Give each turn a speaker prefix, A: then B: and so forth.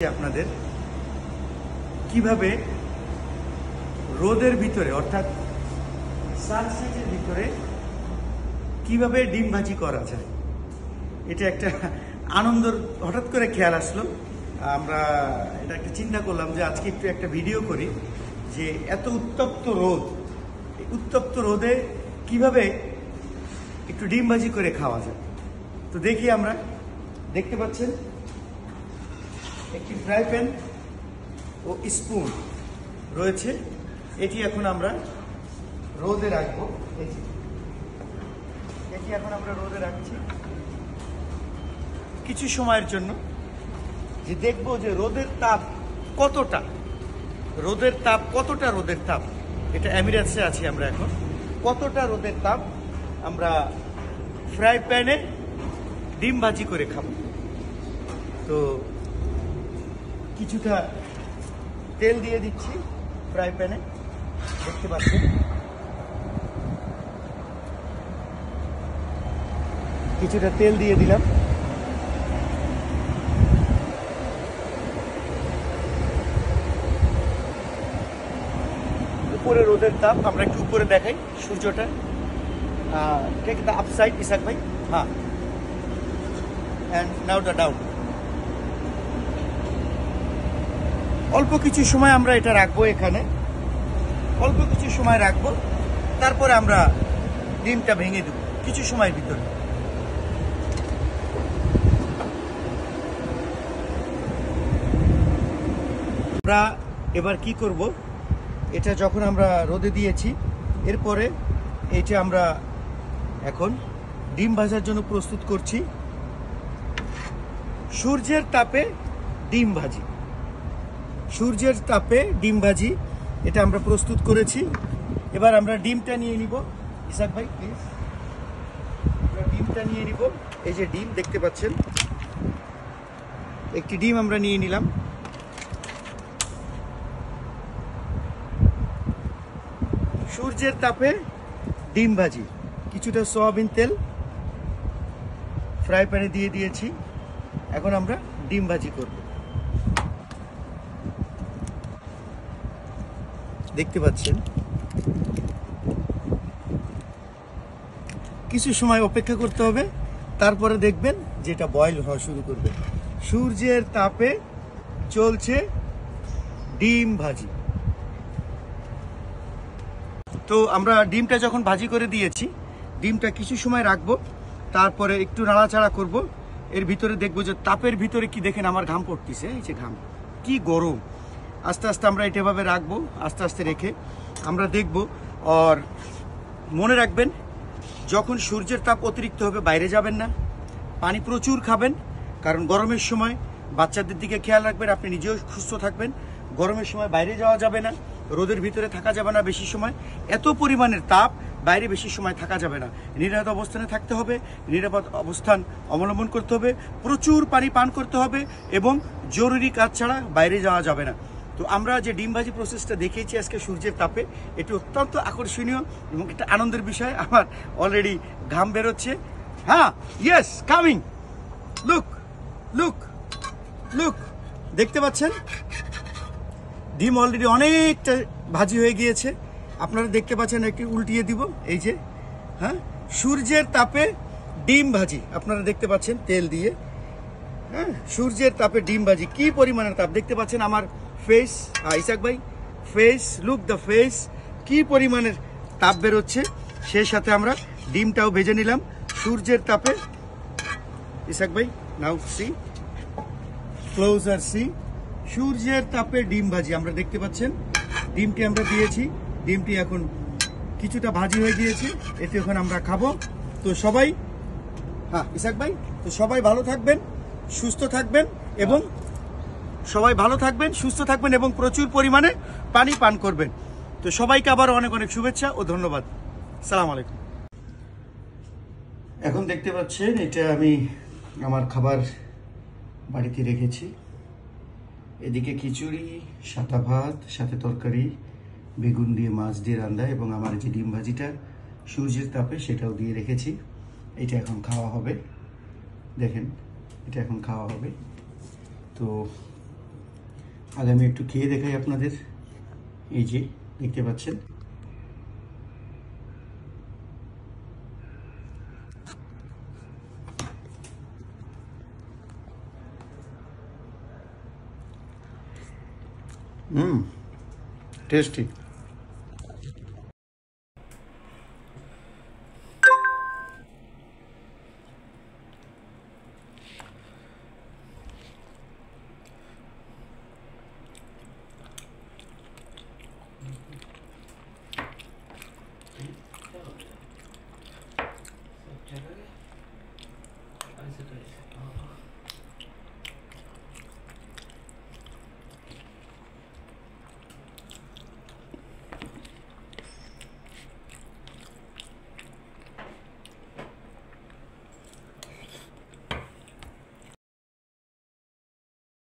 A: আপনাদের কিভাবে রোদের ভিতরে অর্থাৎ সানসেটের ভিতরে কিভাবে ডিম ভাজি করা যায়। এটা একটা আনন্দর হঠাৎ করে খেয়াল আসলো। আমরা এটা একটা চিন্তা করলাম যে আজকে একটু একটা ভিডিও করি যে এত উত্তপ্ত রোদ, উত্তপ্ত রোদে কিভাবে একটু ডিম ভাজি করে খাওয়া যায়। তো দেখি, আমরা দেখতে পাচ্ছেন একটি ফ্রাই প্যান ও স্পুন রয়েছে। এটি এখন আমরা রোদে রাখবো। এটি এখন আমরা রোদে রাখছি কিছু সময়ের জন্য, যে দেখবো যে রোদের তাপ কতটা, রোদের তাপ এটা এমিরেটসে আছি আমরা এখন, কতটা রোদের তাপ আমরা ফ্রাই প্যানে ডিম ভাজি করে খাবো। তো কিছুটা তেল দিয়ে দিচ্ছি ফ্রাই প্যানে, দেখতে পাচ্ছেন। কিছুটা তেল দিয়ে দিলাম। উপরে রোদের তাপ, আমরা একটু উপরে দেখাই সূর্যটা। টেক দ্য আপসাইড ইসাক ভাই, হ্যাঁ, অ্যান্ড নাও দ্য ডাউন। অল্প কিছু সময় আমরা এটা রাখবো, এখানে অল্প কিছু সময় রাখবো, তারপরে আমরা ডিমটা ভেঙে দেব কিছু সময়ের ভিতরে। আমরা এবার কি করব, এটা যখন আমরা রোদে দিয়েছি, এরপরে এটা আমরা এখন ডিম ভাজার জন্য প্রস্তুত করছি। সূর্যের তাপে ডিম ভাজি, সূর্যের তাপে ডিম ভাজি এটা আমরা প্রস্তুত করেছি। এবার আমরা ডিমটা নিয়ে নিব। ইসাক ভাই প্লিজ, আমরা ডিমটা নিয়ে নিব। এই যে ডিম দেখতে পাচ্ছেন, একটি ডিম আমরা নিয়ে নিলাম। সূর্যের তাপে ডিম ভাজি, কিছুটা সয়াবিন তেল ফ্রাই প্যানে দিয়ে দিয়েছি। এখন আমরা ডিম ভাজি করব। দেখতে পাচ্ছেন, কিছু সময় অপেক্ষা করতে হবে, তারপরে দেখবেন যে এটা বয়েল হওয়া শুরু করবে। সূর্যের তাপে চলছে ডিম ভাজি। তো আমরা ডিমটা যখন ভাজি করে দিয়েছি, ডিমটা কিছু সময় রাখবো, তারপরে একটু নাড়াচাড়া করব। এর ভিতরে দেখবো যে তাপের ভিতরে কি, দেখেন আমার ঘাম পড়তেছে, এই যে ঘাম, কি গরম। আস্তে আস্তে আমরা এটা এভাবে রাখবো, আস্তে আস্তে রেখে আমরা দেখব। আর মনে রাখবেন, যখন সূর্যের তাপ অতিরিক্ত হবে বাইরে যাবেন না, পানি প্রচুর খাবেন, কারণ গরমের সময় বাচ্চাদের দিকে খেয়াল রাখবেন, আপনি নিজেও সুস্থ থাকবেন। গরমের সময় বাইরে যাওয়া যাবে না, রোদের ভিতরে থাকা যাবে না বেশি সময়, এত পরিমাণের তাপ, বাইরে বেশি সময় থাকা যাবে না। নিরাপদ অবস্থানে থাকতে হবে, নিরাপদ অবস্থান অবলম্বন করতে হবে, প্রচুর পানি পান করতে হবে এবং জরুরি কাজ ছাড়া বাইরে যাওয়া যাবে না। তো আমরা যে ডিম ভাজি প্রসেসটা দেখিয়েছি আজকে সূর্যের তাপে, এটি অত্যন্ত আকর্ষণীয় এবং একটা আনন্দের বিষয়। আমার অলরেডি ঘাম বেরোচ্ছে। হ্যাঁ, yes, coming, look look look, দেখতে পাচ্ছেন ডিম অলরেডি অনেকটা ভাজি হয়ে গিয়েছে। আপনারা দেখতে পাচ্ছেন, একটি উল্টিয়ে দিব। এই যে, হ্যাঁ, সূর্যের তাপে ডিম ভাজি আপনারা দেখতে পাচ্ছেন, তেল দিয়ে, হ্যাঁ, সূর্যের তাপে ডিম ভাজি। কি পরিমাণের তাপ দেখতে পাচ্ছেন আমার ফেস, ইসাক ভাই ফেস, লুক দ্য ফেস, কি পরিমাণের তাপ বেরোচ্ছে। সেই সাথে আমরা ডিমটাও ভেজে নিলাম সূর্যের তাপে। ইসাক ভাই নাও সি, ক্লোজার সি, সূর্যের তাপে ডিম ভাজি আমরা দেখতে পাচ্ছেন। ডিমটি আমরা দিয়েছি, ডিমটি এখন কিছুটা ভাজি হয়ে গিয়েছে, এতে এখন আমরা খাবো। তো সবাই, হ্যাঁ ইসাক ভাই, তো সবাই ভালো থাকবেন, সুস্থ থাকবেন এবং সবাই ভালো থাকবেন, সুস্থ থাকবেন এবং প্রচুর পরিমাণে পানি পান করবেন। তো সবাইকে আবার অনেক অনেক শুভেচ্ছা ও ধন্যবাদ। সালাম আলাইকুম। এখন দেখতে পাচ্ছেন, এটা আমি আমার খাবার বাড়িতে রেখেছি। এদিকে খিচুড়ি, সাদা ভাত, সাথে তরকারি, বেগুন দিয়ে মাছ দিয়ে রান্না, এবং আমার যে ডিম ভাজিটা সূর্যের তাপে সেটাও দিয়ে রেখেছি। এটা এখন খাওয়া হবে, দেখেন এটা এখন খাওয়া হবে। তো আগে আমি একটু খেয়ে দেখাই আপনাদের। এই যে দেখতে পাচ্ছেন, টেস্টি।